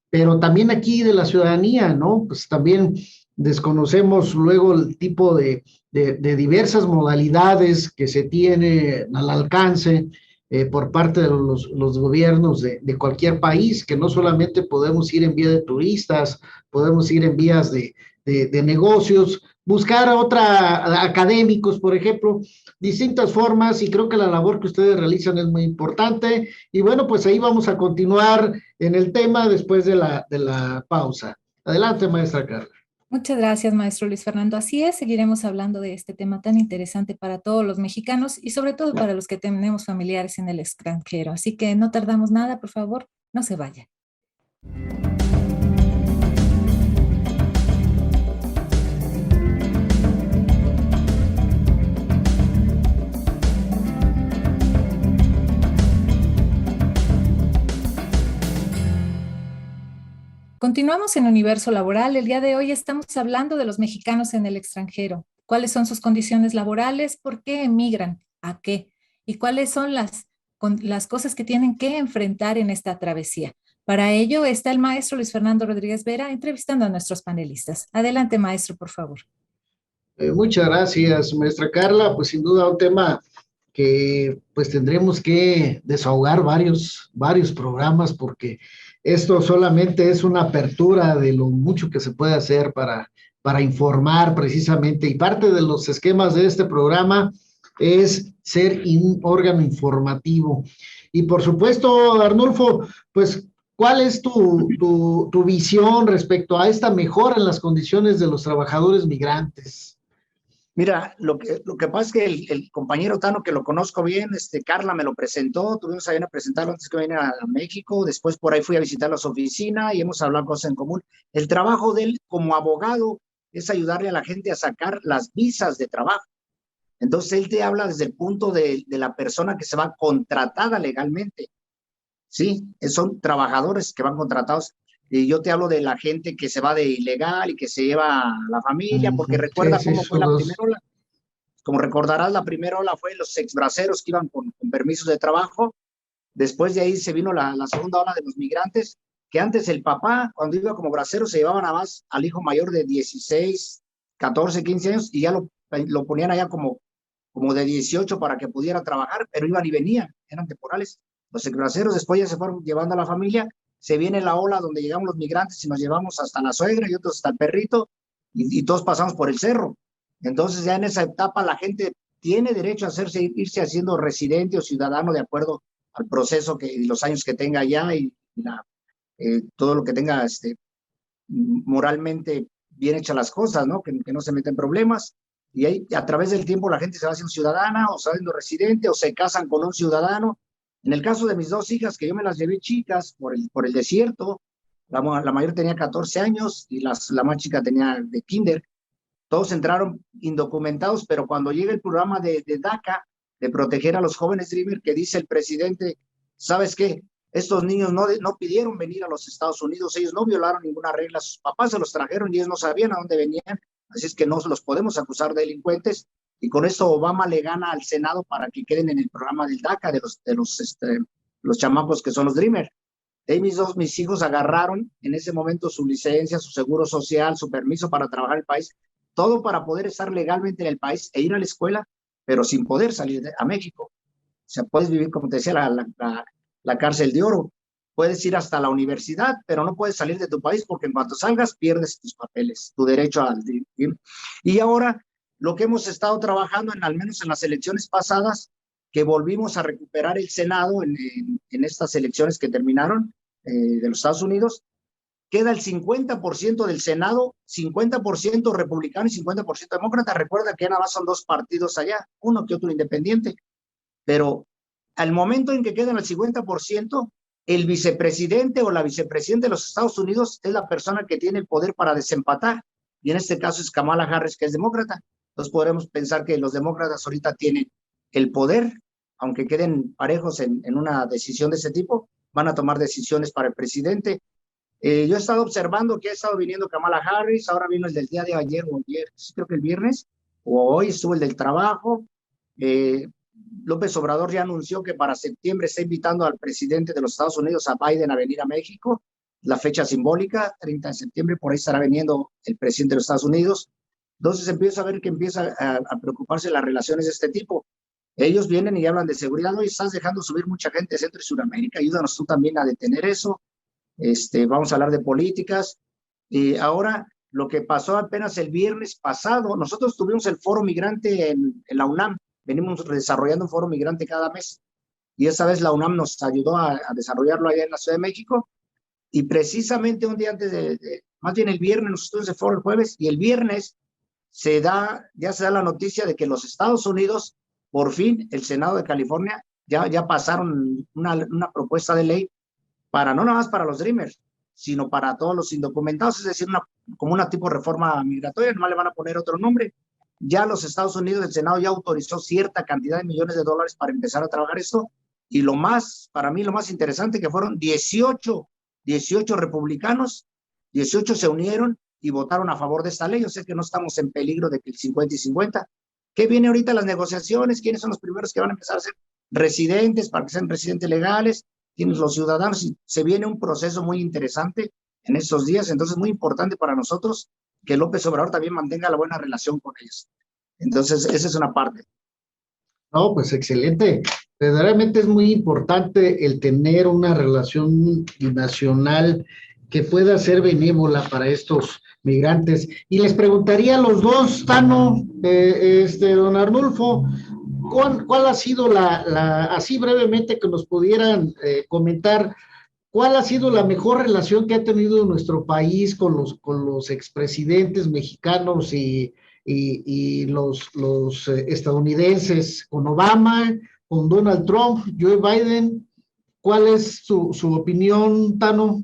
[SPEAKER 2] pero también aquí de la ciudadanía, ¿no? Pues también desconocemos luego el tipo de diversas modalidades que se tiene al alcance por parte de los gobiernos de cualquier país, que no solamente podemos ir en vía de turistas, podemos ir en vías de negocios, buscar académicos, por ejemplo, distintas formas, y creo que la labor que ustedes realizan es muy importante. Y bueno, pues ahí vamos a continuar en el tema después de la pausa. Adelante, maestra Carla.
[SPEAKER 1] Muchas gracias, maestro Luis Fernando. Así es, seguiremos hablando de este tema tan interesante para todos los mexicanos y sobre todo para los que tenemos familiares en el extranjero. Así que no tardamos nada, por favor, no se vaya. Continuamos en Universo Laboral. El día de hoy estamos hablando de los mexicanos en el extranjero. ¿Cuáles son sus condiciones laborales? ¿Por qué emigran? ¿A qué? ¿Y cuáles son las cosas que tienen que enfrentar en esta travesía? Para ello está el maestro Luis Fernando Rodríguez Vera entrevistando a nuestros panelistas. Adelante, maestro, por favor.
[SPEAKER 2] Muchas gracias, maestra Carla. Pues sin duda un tema que pues tendremos que desahogar varios programas, porque esto solamente es una apertura de lo mucho que se puede hacer para informar precisamente, y parte de los esquemas de este programa es ser un órgano informativo. Y por supuesto, Arnulfo, pues, ¿cuál es tu visión respecto a esta mejora en las condiciones de los trabajadores migrantes?
[SPEAKER 3] Mira, lo que pasa es que el compañero Tano, que lo conozco bien, Carla me lo presentó, tuvimos a bien a presentarlo antes que viniera a México, después por ahí fui a visitar su oficina y hemos hablado cosas en común. El trabajo de él como abogado es ayudarle a la gente a sacar las visas de trabajo. Entonces él te habla desde el punto de la persona que se va contratada legalmente. Sí, son trabajadores que van contratados. Y yo te hablo de la gente que se va de ilegal y que se lleva a la familia, porque recuerda cómo fue la primera ola. Como recordarás, la primera ola fue los exbraceros que iban con permisos de trabajo. Después de ahí se vino la segunda ola de los migrantes, que antes el papá, cuando iba como bracero, se llevaba nada más al hijo mayor de 16, 14, 15 años y ya lo ponían allá como de 18 para que pudiera trabajar, pero iban y venían, eran temporales. Los exbraceros después ya se fueron llevando a la familia. Se viene la ola donde llegamos los migrantes y nos llevamos hasta la suegra y otros hasta el perrito, y todos pasamos por el cerro. Entonces ya en esa etapa la gente tiene derecho a irse haciendo residente o ciudadano de acuerdo al proceso y los años que tenga allá y todo lo que tenga moralmente bien hechas las cosas, ¿no? Que no se meten problemas. Y ahí a través del tiempo la gente se va haciendo ciudadana o se va haciendo residente o se casan con un ciudadano. En el caso de mis dos hijas, que yo me las llevé chicas por el desierto, la mayor tenía 14 años y la más chica tenía de kinder. Todos entraron indocumentados, pero cuando llega el programa de DACA, de proteger a los jóvenes Dreamer, que dice el presidente, ¿sabes qué? Estos niños no pidieron venir a los Estados Unidos, ellos no violaron ninguna regla, sus papás se los trajeron y ellos no sabían a dónde venían, así es que no los podemos acusar de delincuentes. Y con esto Obama le gana al Senado para que queden en el programa del DACA de los chamacos que son los Dreamer. Y mis hijos agarraron en ese momento su licencia, su seguro social, su permiso para trabajar en el país, todo para poder estar legalmente en el país e ir a la escuela, pero sin poder salir a México. O sea, puedes vivir, como te decía, la cárcel de oro. Puedes ir hasta la universidad, pero no puedes salir de tu país porque en cuanto salgas pierdes tus papeles, tu derecho a vivir. Y ahora lo que hemos estado trabajando, al menos en las elecciones pasadas, que volvimos a recuperar el Senado en estas elecciones que terminaron de los Estados Unidos, queda el 50% del Senado, 50% republicano y 50% demócrata. Recuerda que nada más son dos partidos allá, uno que otro independiente, pero al momento en que quedan el 50%, el vicepresidente o la vicepresidenta de los Estados Unidos es la persona que tiene el poder para desempatar, y en este caso es Kamala Harris, que es demócrata. Entonces podremos pensar que los demócratas ahorita tienen el poder, aunque queden parejos en una decisión de ese tipo, van a tomar decisiones para el presidente. Yo he estado observando que ha estado viniendo Kamala Harris, ahora vino el del día de ayer o ayer, creo que el viernes, o hoy estuvo el del trabajo. López Obrador ya anunció que para septiembre está invitando al presidente de los Estados Unidos, a Biden, a venir a México, la fecha simbólica, 30 de septiembre, por ahí estará viniendo el presidente de los Estados Unidos. Entonces empieza a ver que empieza a preocuparse las relaciones de este tipo. Ellos vienen y hablan de seguridad. Hoy estás dejando subir mucha gente de Centro y Sudamérica, ayúdanos tú también a detener eso. Vamos a hablar de políticas. Y ahora, lo que pasó apenas el viernes pasado, nosotros tuvimos el foro migrante en la UNAM, venimos desarrollando un foro migrante cada mes, y esta vez la UNAM nos ayudó a desarrollarlo allá en la Ciudad de México, y precisamente un día antes más bien el viernes, nosotros tuvimos el foro el jueves, y el viernes ya se da la noticia de que los Estados Unidos, por fin, el Senado de California, ya pasaron una propuesta de ley para no nada más para los Dreamers, sino para todos los indocumentados, es decir, como una tipo de reforma migratoria, nomás le van a poner otro nombre. Ya los Estados Unidos, el Senado ya autorizó cierta cantidad de millones de dólares para empezar a trabajar esto, y para mí lo más interesante que fueron 18 republicanos, 18 se unieron y votaron a favor de esta ley. O sea que no estamos en peligro de que el 50 y 50. ¿Qué viene ahorita las negociaciones? ¿Quiénes son los primeros que van a empezar a ser residentes para que sean residentes legales? ¿Quiénes los ciudadanos? Y se viene un proceso muy interesante en estos días, entonces muy importante para nosotros que López Obrador también mantenga la buena relación con ellos. Entonces, esa es una parte.
[SPEAKER 2] No, pues excelente. Verdaderamente es muy importante el tener una relación binacional que pueda ser benévola para estos migrantes. Y les preguntaría a los dos, Tano, don Arnulfo, ¿cuál ha sido así brevemente que nos pudieran comentar, cuál ha sido la mejor relación que ha tenido nuestro país con los expresidentes mexicanos y los estadounidenses, con Obama, con Donald Trump, Joe Biden? ¿Cuál es su opinión, Tano?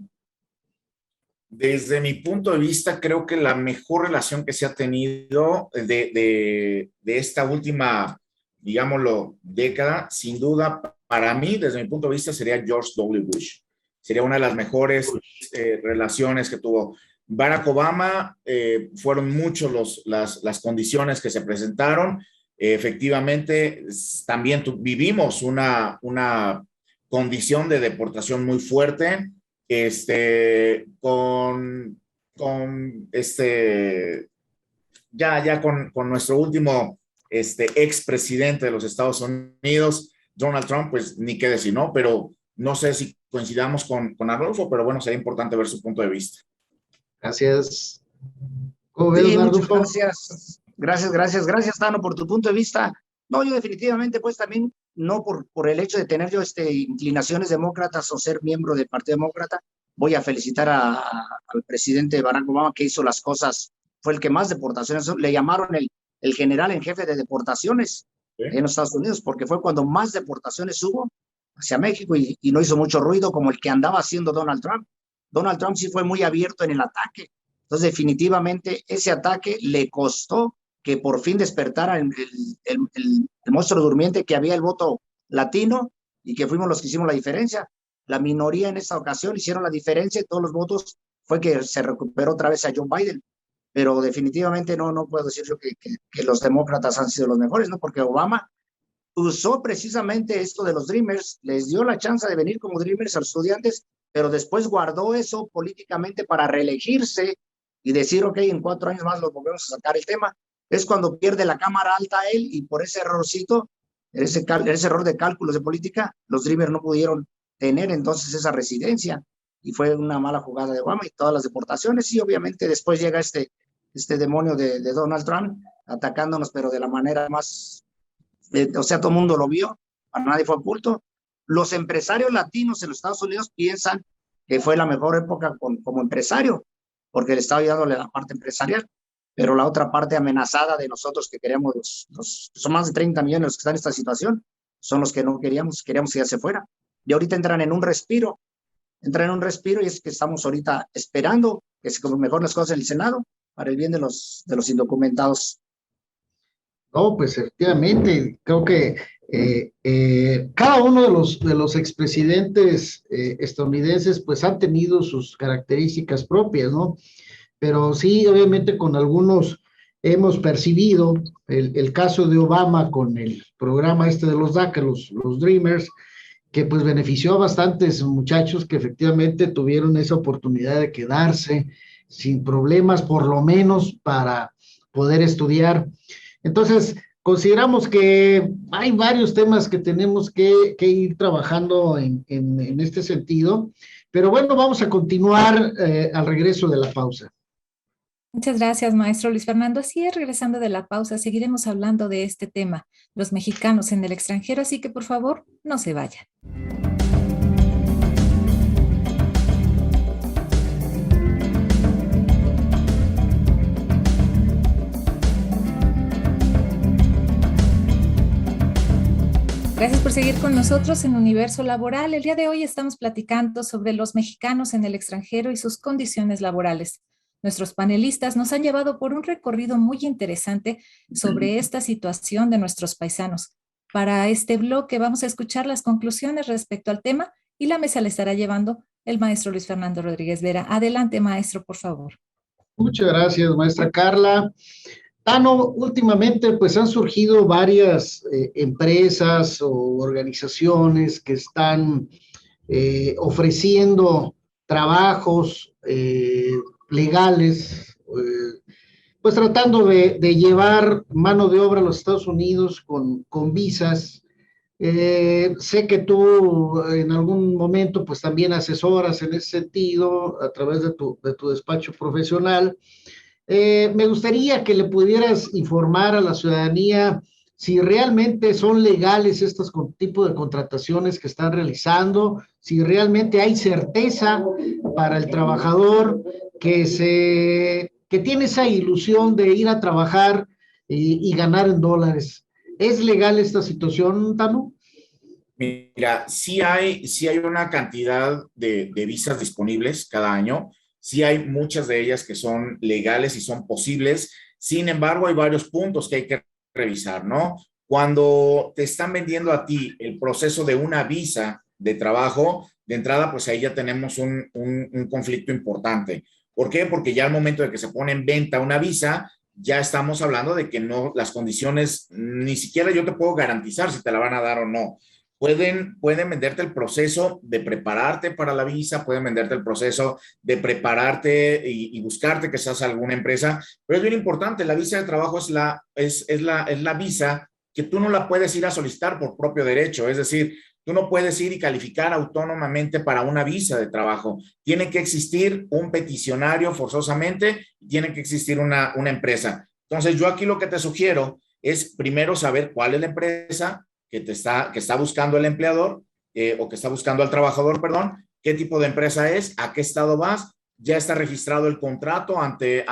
[SPEAKER 4] Desde mi punto de vista, creo que la mejor relación que se ha tenido de esta última, digámoslo, década, sin duda, para mí, desde mi punto de vista, sería George W. Bush. Sería una de las mejores relaciones que tuvo. Barack Obama, fueron muchas las condiciones que se presentaron. Efectivamente, también vivimos una condición de deportación muy fuerte. Con nuestro último expresidente de los Estados Unidos, Donald Trump, pues ni qué decir, ¿no? Pero no sé si coincidamos con Arnulfo, pero bueno, sería importante ver su punto de vista.
[SPEAKER 2] Gracias.
[SPEAKER 3] ¿Cómo ves, Arnulfo? Gracias, Tano, por tu punto de vista. No, yo definitivamente, pues también, no por el hecho de tener yo inclinaciones demócratas o ser miembro del Partido Demócrata, voy a felicitar al presidente Barack Obama, que hizo las cosas, fue el que más deportaciones, le llamaron el general en jefe de deportaciones en los Estados Unidos, porque fue cuando más deportaciones hubo hacia México y no hizo mucho ruido como el que andaba haciendo Donald Trump. Donald Trump sí fue muy abierto en el ataque. Entonces, definitivamente, ese ataque le costó que por fin despertara el monstruo durmiente, que había el voto latino y que fuimos los que hicimos la diferencia. La minoría en esta ocasión hicieron la diferencia y todos los votos fue que se recuperó otra vez a Joe Biden. Pero definitivamente no puedo decir yo que los demócratas han sido los mejores, ¿no? Porque Obama usó precisamente esto de los Dreamers, les dio la chance de venir como Dreamers a los estudiantes, pero después guardó eso políticamente para reelegirse y decir, ok, en 4 años más lo volvemos a sacar el tema. Es cuando pierde la cámara alta él, y por ese errorcito, ese error de cálculos de política, los Dreamers no pudieron tener entonces esa residencia, y fue una mala jugada de Obama y todas las deportaciones. Y obviamente después llega este demonio de Donald Trump atacándonos, pero de la manera más, o sea, todo el mundo lo vio, para nadie fue oculto. Los empresarios latinos en los Estados Unidos piensan que fue la mejor época como empresario, porque le estaba ayudándole a la parte empresarial, pero la otra parte amenazada de nosotros que queríamos, son más de 30 millones los que están en esta situación, son los que no queríamos que ya se fuera. Y ahorita entran en un respiro, y es que estamos ahorita esperando que se mejoren las cosas en el Senado para el bien de los indocumentados.
[SPEAKER 2] No, pues efectivamente, creo que cada uno de los expresidentes estadounidenses pues han tenido sus características propias, ¿no? Pero sí, obviamente con algunos hemos percibido el caso de Obama con el programa de los DACA, los Dreamers, que pues benefició a bastantes muchachos que efectivamente tuvieron esa oportunidad de quedarse sin problemas, por lo menos para poder estudiar. Entonces, consideramos que hay varios temas que tenemos que ir trabajando en este sentido, pero bueno, vamos a continuar al regreso de la pausa.
[SPEAKER 1] Muchas gracias, maestro Luis Fernando. Así es, regresando de la pausa, seguiremos hablando de este tema, los mexicanos en el extranjero, así que por favor, no se vayan. Gracias por seguir con nosotros en Universo Laboral. El día de hoy estamos platicando sobre los mexicanos en el extranjero y sus condiciones laborales. Nuestros panelistas nos han llevado por un recorrido muy interesante sobre esta situación de nuestros paisanos. Para este bloque vamos a escuchar las conclusiones respecto al tema y la mesa le estará llevando el maestro Luis Fernando Rodríguez Vera. Adelante, maestro, por favor.
[SPEAKER 2] Muchas gracias, maestra Carla. Tano, últimamente pues han surgido varias empresas o organizaciones que están ofreciendo trabajos legales, pues tratando de llevar mano de obra a los Estados Unidos con visas. Sé que tú en algún momento pues también asesoras en ese sentido a través de tu despacho profesional. Me gustaría que le pudieras informar a la ciudadanía si realmente son legales estos tipos de contrataciones que están realizando, si realmente hay certeza para el trabajador que tiene esa ilusión de ir a trabajar y ganar en dólares. ¿Es legal esta situación, Tano?
[SPEAKER 4] Mira, sí hay una cantidad de visas disponibles cada año. Sí hay muchas de ellas que son legales y son posibles. Sin embargo, hay varios puntos que hay que revisar, ¿no? Cuando te están vendiendo a ti el proceso de una visa de trabajo, de entrada, pues ahí ya tenemos un conflicto importante. ¿Por qué? Porque ya al momento de que se pone en venta una visa, ya estamos hablando de que no, las condiciones, ni siquiera yo te puedo garantizar si te la van a dar o no. Pueden venderte el proceso de prepararte para la visa, pueden venderte el proceso de prepararte y buscarte que seas alguna empresa, pero es bien importante, la visa de trabajo es la visa que tú no la puedes ir a solicitar por propio derecho, es decir, tú no puedes ir y calificar autónomamente para una visa de trabajo. Tiene que existir un peticionario forzosamente, tiene que existir una empresa. Entonces, yo aquí lo que te sugiero es primero saber cuál es la empresa que está buscando el empleador o que está buscando al trabajador, perdón, qué tipo de empresa es, a qué estado vas, ya está registrado el contrato ante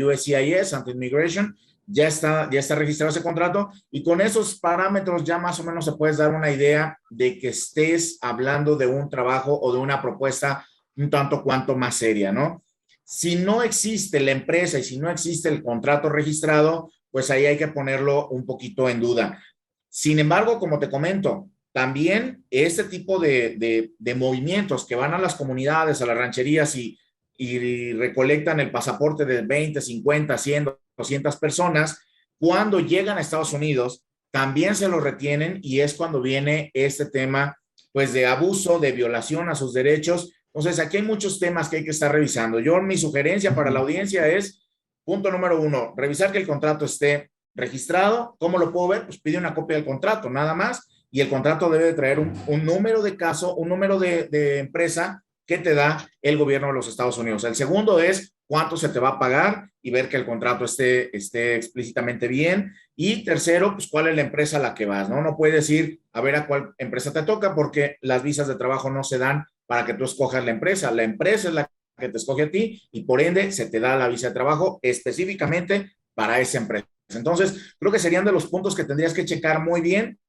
[SPEAKER 4] USCIS, ante Immigration, ya está registrado ese contrato y con esos parámetros ya más o menos se puedes dar una idea de que estés hablando de un trabajo o de una propuesta un tanto cuanto más seria, ¿no? Si no existe la empresa y si no existe el contrato registrado, pues ahí hay que ponerlo un poquito en duda. Sin embargo, como te comento, también este tipo de movimientos que van a las comunidades, a las rancherías y recolectan el pasaporte de 20, 50, 100, 200 personas, cuando llegan a Estados Unidos, también se los retienen y es cuando viene este tema pues de abuso, de violación a sus derechos. Entonces, aquí hay muchos temas que hay que estar revisando. Mi sugerencia para la audiencia es, punto número 1, revisar que el contrato esté registrado. ¿Cómo lo puedo ver? Pues pide una copia del contrato, nada más, y el contrato debe de traer un número de caso, un número de empresa que te da el gobierno de los Estados Unidos. El segundo es cuánto se te va a pagar y ver que el contrato esté explícitamente bien. Y tercero, pues cuál es la empresa a la que vas, ¿no? No puedes ir a ver a cuál empresa te toca porque las visas de trabajo no se dan para que tú escojas la empresa. La empresa es la que te escoge a ti y por ende se te da la visa de trabajo específicamente para esa empresa. Entonces, creo que serían de los puntos que tendrías que checar muy bien,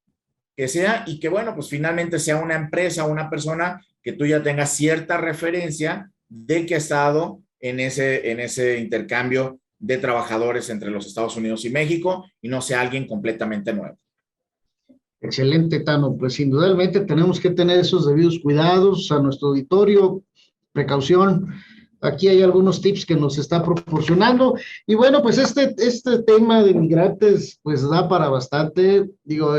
[SPEAKER 4] que sea y que, bueno, pues finalmente sea una empresa o una persona que tú ya tengas cierta referencia de que ha estado en ese intercambio de trabajadores entre los Estados Unidos y México y no sea alguien completamente nuevo.
[SPEAKER 2] Excelente, Tano. Pues indudablemente tenemos que tener esos debidos cuidados a nuestro auditorio, precaución. Aquí hay algunos tips que nos está proporcionando. Y bueno, pues este tema de migrantes, pues da para bastante. Digo,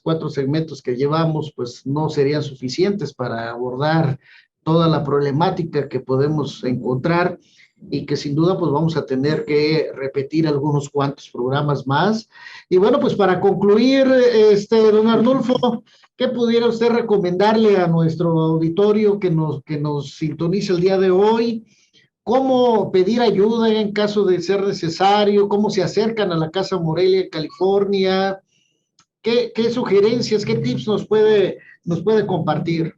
[SPEAKER 2] 4 segmentos que llevamos, pues no serían suficientes para abordar toda la problemática que podemos encontrar y que sin duda pues vamos a tener que repetir algunos cuantos programas más. Y bueno, pues para concluir, don Arnulfo, ¿qué pudiera usted recomendarle a nuestro auditorio que nos sintonice el día de hoy? ¿Cómo pedir ayuda en caso de ser necesario? ¿Cómo se acercan a la Casa Morelia en California? ¿Qué sugerencias, qué tips nos puede compartir?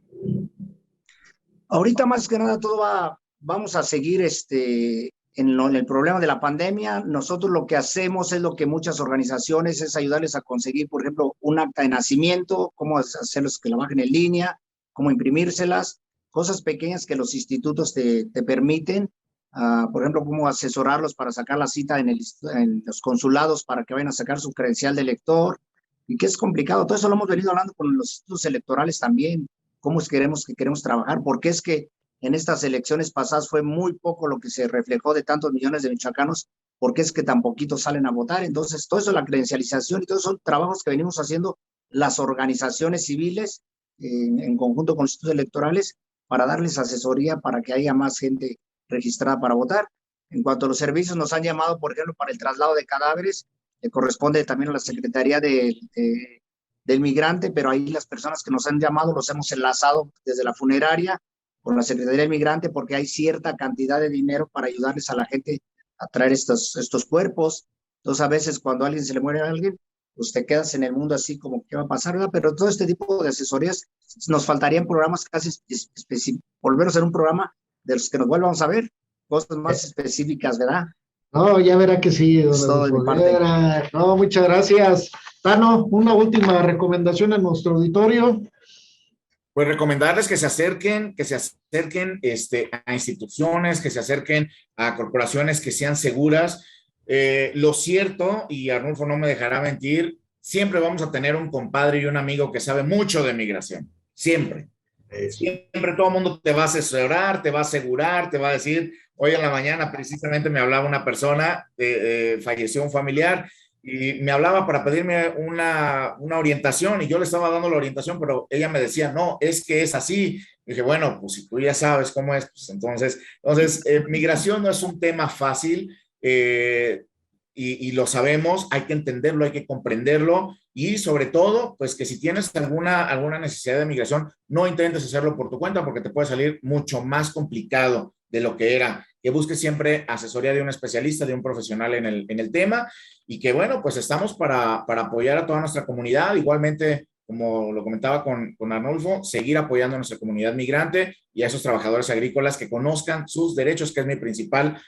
[SPEAKER 3] Ahorita más que nada vamos a seguir en el problema de la pandemia. Nosotros lo que hacemos es lo que muchas organizaciones es ayudarles a conseguir, por ejemplo, un acta de nacimiento, cómo hacerlos que la bajen en línea, cómo imprimírselas, cosas pequeñas que los institutos te permiten. Por ejemplo, cómo asesorarlos para sacar la cita en los consulados para que vayan a sacar su credencial de elector, y que es complicado. Todo eso lo hemos venido hablando con los institutos electorales también, cómo es que queremos trabajar, porque es que en estas elecciones pasadas fue muy poco lo que se reflejó de tantos millones de michoacanos, porque es que tan poquitos salen a votar. Entonces, todo eso, la credencialización y todos son trabajos que venimos haciendo las organizaciones civiles en conjunto con los institutos electorales para darles asesoría para que haya más gente registrada para votar. En cuanto a los servicios, nos han llamado, por ejemplo, para el traslado de cadáveres, que corresponde también a la Secretaría del Migrante, pero ahí las personas que nos han llamado los hemos enlazado desde la funeraria con la Secretaría del Migrante, porque hay cierta cantidad de dinero para ayudarles a la gente a traer estos cuerpos. Entonces, a veces cuando a alguien se le muere a alguien, pues te quedas en el mundo así como, ¿qué va a pasar? ¿Verdad? Pero todo este tipo de asesorías, nos faltarían programas casi específicos, volver a hacer un programa de los que nos vuelvamos a ver, cosas más específicas, ¿verdad?
[SPEAKER 2] No, ya verá que sí, don
[SPEAKER 3] Arnulfo.
[SPEAKER 2] No, muchas gracias. Tano, una última recomendación a nuestro auditorio.
[SPEAKER 4] Pues recomendarles que se acerquen a instituciones, que se acerquen a corporaciones que sean seguras. Lo cierto, y Arnulfo no me dejará mentir, siempre vamos a tener un compadre y un amigo que sabe mucho de migración. Siempre. Siempre todo el mundo te va a asesorar, te va a asegurar, te va a decir. Hoy en la mañana precisamente me hablaba una persona, falleció un familiar y me hablaba para pedirme una orientación y yo le estaba dando la orientación, pero ella me decía, no, es que es así. Y dije, bueno, pues si tú ya sabes cómo es, pues entonces migración no es un tema fácil y lo sabemos, hay que entenderlo, hay que comprenderlo y sobre todo, pues que si tienes alguna necesidad de migración, no intentes hacerlo por tu cuenta porque te puede salir mucho más complicado de lo que era, que busques siempre asesoría de un especialista, de un profesional en el tema y que bueno, pues estamos para apoyar a toda nuestra comunidad, igualmente como lo comentaba con Arnulfo, seguir apoyando a nuestra comunidad migrante y a esos trabajadores agrícolas que conozcan sus derechos, que es mi principal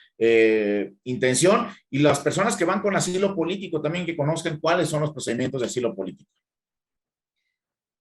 [SPEAKER 4] intención, y las personas que van con asilo político también que conozcan cuáles son los procedimientos de asilo político.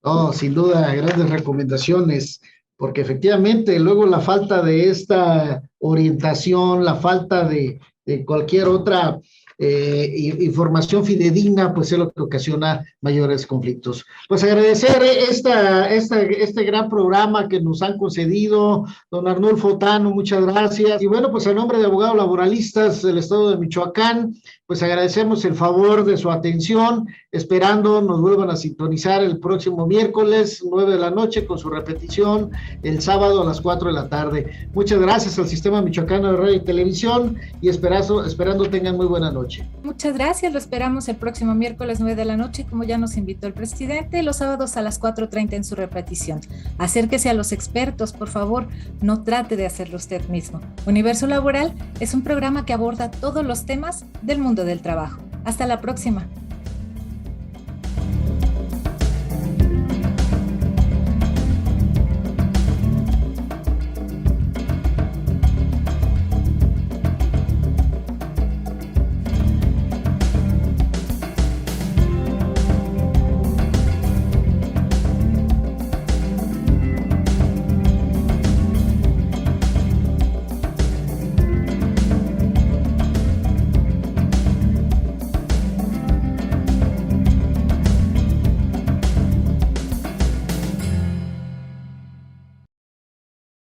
[SPEAKER 2] No, sin duda, grandes recomendaciones, porque efectivamente luego la falta de esta orientación, la falta de cualquier otra información fidedigna, pues es lo que ocasiona mayores conflictos. Pues agradecer este gran programa que nos han concedido, don Arnulfo Tano, muchas gracias. Y bueno, pues en nombre de Abogados Laboralistas del Estado de Michoacán, pues agradecemos el favor de su atención, esperando nos vuelvan a sintonizar el próximo miércoles, 9 de la noche, con su repetición el sábado a las 4 de la tarde. Muchas gracias al Sistema Michoacano de Radio y Televisión y esperando tengan muy buena noche.
[SPEAKER 1] Muchas gracias, lo esperamos el próximo miércoles 9 de la noche, como ya nos invitó el presidente, y los sábados a las 4:30 en su repetición. Acérquese a los expertos, por favor, no trate de hacerlo usted mismo. Universo Laboral es un programa que aborda todos los temas del mundo del trabajo. Hasta la próxima.